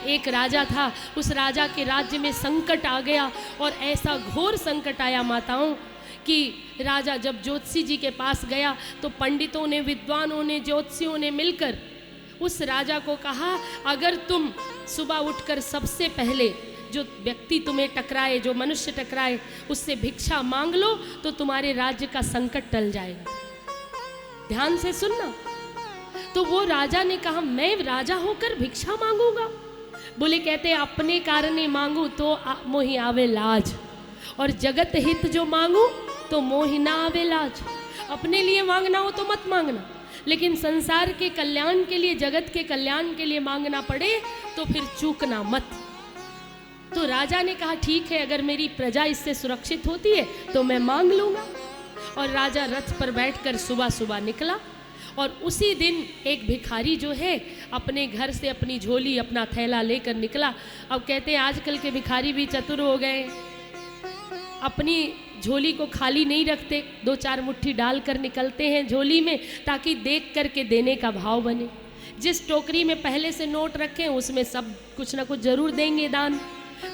एक राजा था, उस राजा के राज्य में संकट आ गया और ऐसा घोर संकट आया माताओं कि राजा जब ज्योतिषी जी के पास गया तो पंडितों ने, विद्वानों ने, ज्योतिषियों ने मिलकर उस राजा को कहा, अगर तुम सुबह उठकर सबसे पहले जो व्यक्ति तुम्हें टकराए, जो मनुष्य टकराए, उससे भिक्षा मांग लो तो तुम्हारे राज्य का संकट टल जाएगा। ध्यान से सुनना। तो वो राजा ने कहा, मैं राजा होकर भिक्षा मांगूंगा? बोले, कहते अपने कारणे मांगू तो मोहि आवे लाज, और जगत हित जो मांगू तो मोहि ना आवे लाज। अपने लिए मांगना हो तो मत मांगना, लेकिन संसार के कल्याण के लिए, जगत के कल्याण के लिए मांगना पड़े तो फिर चूकना मत। तो राजा ने कहा, ठीक है, अगर मेरी प्रजा इससे सुरक्षित होती है तो मैं मांग लूँगा। और राजा रथ पर बैठकर सुबह सुबह निकला और उसी दिन एक भिखारी जो है अपने घर से अपनी झोली, अपना थैला लेकर निकला। अब कहते हैं आजकल के भिखारी भी चतुर हो गए, अपनी झोली को खाली नहीं रखते, 2-4 मुट्ठी डालकर निकलते हैं झोली में, ताकि देख करके देने का भाव बने। जिस टोकरी में पहले से नोट रखें उसमें सब कुछ ना कुछ जरूर देंगे दान।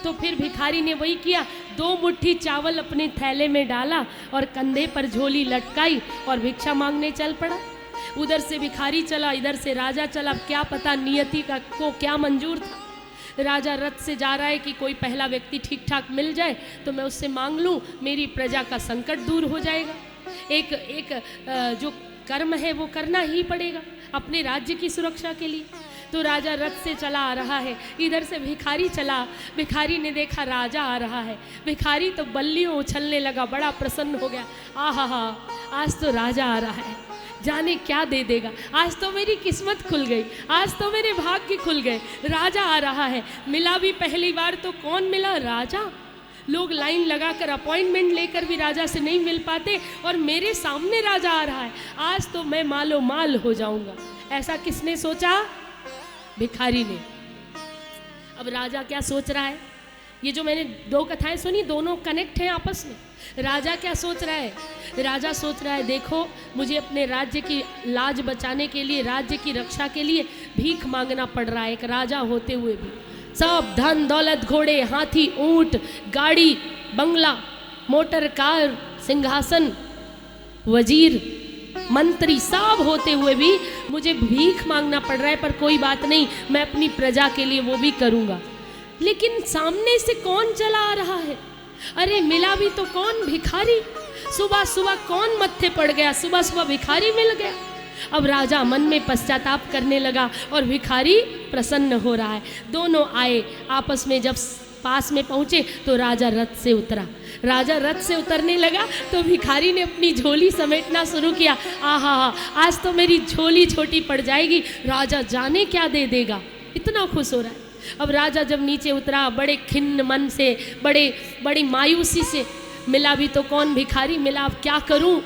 तो फिर भिखारी ने वही किया, 2 मुट्ठी चावल अपने थैले में डाला और कंधे पर झोली लटकाई और भिक्षा मांगने चल पड़ा। उधर से भिखारी चला, इधर से राजा चला। क्या पता नियति का को क्या मंजूर था। राजा रथ से जा रहा है कि कोई पहला व्यक्ति ठीक ठाक मिल जाए तो मैं उससे मांग लूँ, मेरी प्रजा का संकट दूर हो जाएगा। एक जो कर्म है वो करना ही पड़ेगा अपने राज्य की सुरक्षा के लिए। तो राजा रथ से चला आ रहा है, इधर से भिखारी चला। भिखारी ने देखा राजा आ रहा है, भिखारी तो बल्लियों उछलने लगा, बड़ा प्रसन्न हो गया। आहा, आज तो राजा आ रहा है, जाने क्या दे देगा, आज तो मेरी किस्मत खुल गई, आज तो मेरे भाग्य खुल गए, राजा आ रहा है। मिला भी पहली बार तो कौन मिला? राजा। लोग लाइन लगाकर अपॉइंटमेंट लेकर भी राजा से नहीं मिल पाते, और मेरे सामने राजा आ रहा है, आज तो मैं मालो माल हो जाऊंगा। ऐसा किसने सोचा? भिखारी ने। अब राजा क्या सोच रहा है? ये जो मैंने 2 कथाएं सुनी, दोनों कनेक्ट हैं आपस में। राजा क्या सोच रहा है? राजा सोच रहा है, देखो मुझे अपने राज्य की लाज बचाने के लिए, राज्य की रक्षा के लिए भीख मांगना पड़ रहा है। एक राजा होते हुए भी सब धन दौलत, घोड़े, हाथी, ऊंट, गाड़ी, बंगला, मोटर कार, सिंहासन, वजीर, मंत्री सब होते हुए भी मुझे भीख मांगना पड़ रहा है। पर कोई बात नहीं, मैं अपनी प्रजा के लिए वो भी करूँगा। लेकिन सामने से कौन चला आ रहा है? अरे मिला भी तो कौन? भिखारी। सुबह सुबह कौन मत्थे पड़ गया? सुबह सुबह भिखारी मिल गया। अब राजा मन में पश्चाताप करने लगा और भिखारी प्रसन्न हो रहा है। दोनों आए, आपस में जब पास में पहुँचे तो राजा रथ से उतरा। राजा रथ से उतरने लगा तो भिखारी ने अपनी झोली समेटना शुरू किया। आहा, आज तो मेरी झोली छोटी पड़ जाएगी, राजा जाने क्या दे देगा, इतना खुश हो रहा है। अब राजा जब नीचे उतरा, बड़े खिन्न मन से, बड़ी मायूसी से, मिला भी तो कौन? भिखारी मिला। अब क्या करूं?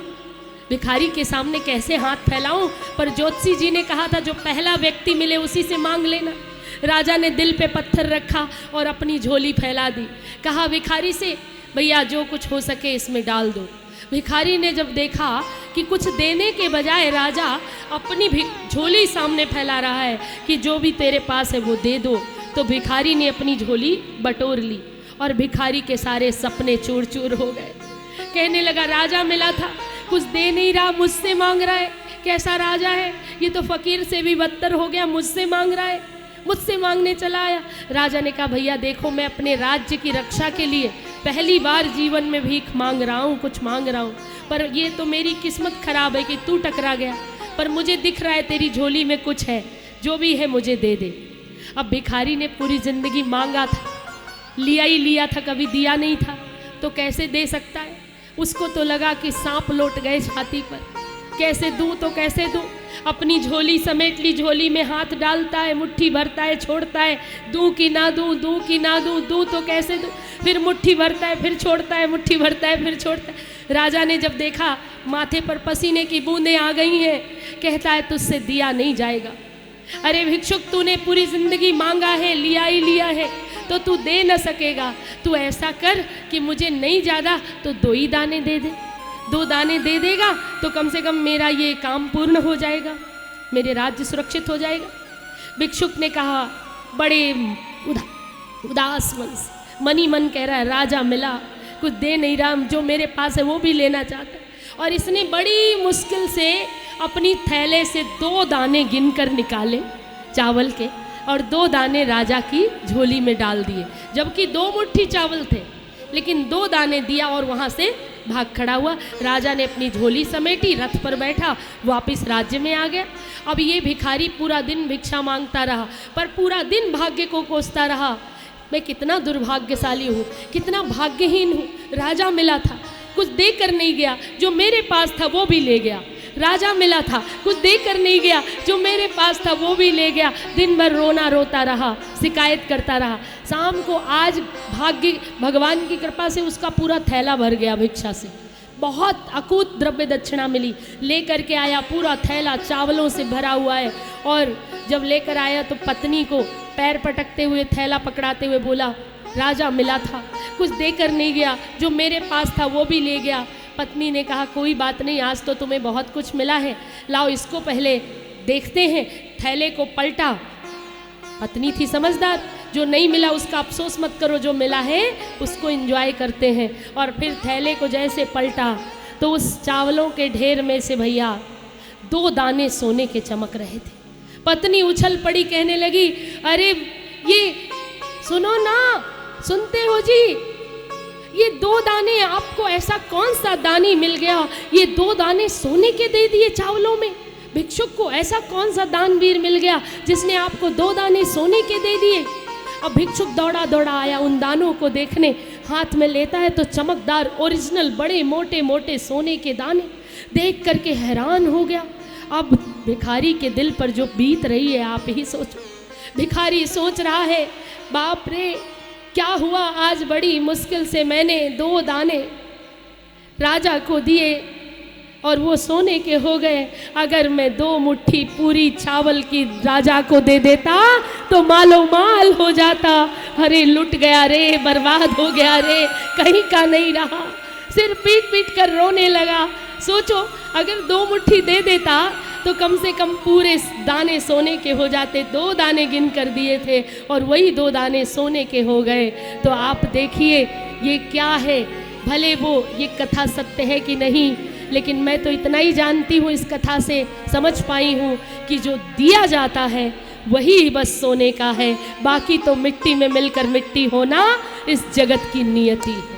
भिखारी के सामने कैसे हाथ फैलाऊं? पर ज्योतिषी जी ने कहा था जो पहला व्यक्ति मिले उसी से मांग लेना। राजा ने दिल पे पत्थर रखा और अपनी झोली फैला दी। कहा भिखारी से, भैया जो कुछ हो सके इसमें डाल दो। भिखारी ने जब देखा कि कुछ देने के बजाय राजा अपनी झोली सामने फैला रहा है कि जो भी तेरे पास है वो दे दो, तो भिखारी ने अपनी झोली बटोर ली और भिखारी के सारे सपने चूर चूर हो गए। कहने लगा, राजा मिला था, कुछ दे नहीं रहा, मुझसे मांग रहा है। कैसा राजा है ये? तो फकीर से भी बदतर हो गया, मुझसे मांग रहा है, मुझसे मांगने चला आया। राजा ने कहा, भैया देखो, मैं अपने राज्य की रक्षा के लिए पहली बार जीवन में भीख मांग रहा हूँ, कुछ मांग रहा हूँ, पर ये तो मेरी किस्मत खराब है कि तू टकरा गया। पर मुझे दिख रहा है तेरी झोली में कुछ है, जो भी है मुझे दे दे। अब भिखारी ने पूरी जिंदगी मांगा था, लिया ही लिया था, कभी दिया नहीं था, तो कैसे दे सकता है? उसको तो लगा कि सांप लौट गए छाती पर, कैसे दूं तो कैसे दूं। अपनी झोली समेट ली, झोली में हाथ डालता है, मुट्ठी भरता है, छोड़ता है, दूं कि ना दूं, दूं कि ना दूं, दूं तो कैसे दूं। फिर मुट्ठी भरता है, फिर छोड़ता है, मुट्ठी भरता है, फिर छोड़ता है। राजा ने जब देखा माथे पर पसीने की बूंदें आ गई हैं, कहता है तुझसे दिया नहीं जाएगा। अरे भिक्षुक, तूने पूरी जिंदगी मांगा है, लिया ही लिया है, तो तू दे न सकेगा। तू ऐसा कर कि मुझे नहीं ज़्यादा तो 2 ही दाने दे दे। 2 दाने दे देगा तो कम से कम मेरा ये काम पूर्ण हो जाएगा, मेरे राज्य सुरक्षित हो जाएगा। भिक्षुक ने कहा, बड़े उदास मन से, मन ही मन कह रहा है राजा मिला, कुछ दे नहीं रहा, जो मेरे पास है वो भी लेना चाहता है। और इसने बड़ी मुश्किल से अपनी थैले से 2 दाने गिनकर निकाले चावल के और 2 दाने राजा की झोली में डाल दिए, जबकि 2 मुट्ठी चावल थे, लेकिन 2 दाने दिया और वहाँ से भाग खड़ा हुआ। राजा ने अपनी झोली समेटी, रथ पर बैठा, वापस राज्य में आ गया। अब ये भिखारी पूरा दिन भिक्षा मांगता रहा, पर पूरा दिन भाग्य को कोसता रहा, मैं कितना दुर्भाग्यशाली हूँ, कितना भाग्यहीन हूँ। राजा मिला था, कुछ दे कर नहीं गया, जो मेरे पास था वो भी ले गया। राजा मिला था, कुछ दे कर नहीं गया, जो मेरे पास था वो भी ले गया। दिन भर रोना रोता रहा, शिकायत करता रहा। शाम को आज भाग्य भगवान की कृपा से उसका पूरा थैला भर गया भिक्षा से, बहुत अकूत द्रव्य दक्षिणा मिली। लेकर के आया, पूरा थैला चावलों से भरा हुआ है। और जब लेकर आया तो पत्नी को पैर पटकते हुए, थैला पकड़ाते हुए बोला, राजा मिला था, कुछ देकर नहीं गया, जो मेरे पास था वो भी ले गया। पत्नी ने कहा कोई बात नहीं, आज तो तुम्हें बहुत कुछ मिला है, लाओ इसको पहले देखते हैं। थैले को पलटा, पत्नी थी समझदार, जो नहीं मिला उसका अफसोस मत करो, जो मिला है उसको एंजॉय करते हैं। और फिर थैले को जैसे पलटा तो उस चावलों के ढेर में से भैया 2 दाने सोने के चमक रहे थे। पत्नी उछल पड़ी, कहने लगी, अरे ये सुनो ना, सुनते हो जी, ये 2 दाने आपको ऐसा कौन सा दानी मिल गया, ये 2 दाने सोने के दे दिए चावलों में। भिक्षुक को ऐसा कौन सा दानवीर मिल गया जिसने आपको 2 दाने सोने के दे दिए। अब भिक्षुक दौड़ा दौड़ा आया उन दानों को देखने, हाथ में लेता है तो चमकदार ओरिजिनल बड़े मोटे मोटे सोने के दाने देख करके हैरान हो गया। अब भिखारी के दिल पर जो बीत रही है आप ही सोचो। भिखारी सोच रहा है, बाप रे क्या हुआ, आज बड़ी मुश्किल से मैंने 2 दाने राजा को दिए और वो सोने के हो गए। अगर मैं 2 मुट्ठी पूरी चावल की राजा को दे देता तो मालो माल हो जाता। अरे लुट गया रे, बर्बाद हो गया रे, कहीं का नहीं रहा। सिर पीट पीट कर रोने लगा। सोचो अगर 2 मुट्ठी दे देता तो कम से कम पूरे दाने सोने के हो जाते। 2 दाने गिन कर दिए थे और वही 2 दाने सोने के हो गए। तो आप देखिए ये क्या है। भले वो ये कथा सत्य है कि नहीं, लेकिन मैं तो इतना ही जानती हूँ, इस कथा से समझ पाई हूँ कि जो दिया जाता है वही बस सोने का है, बाकी तो मिट्टी में मिलकर मिट्टी होना इस जगत की नियति है।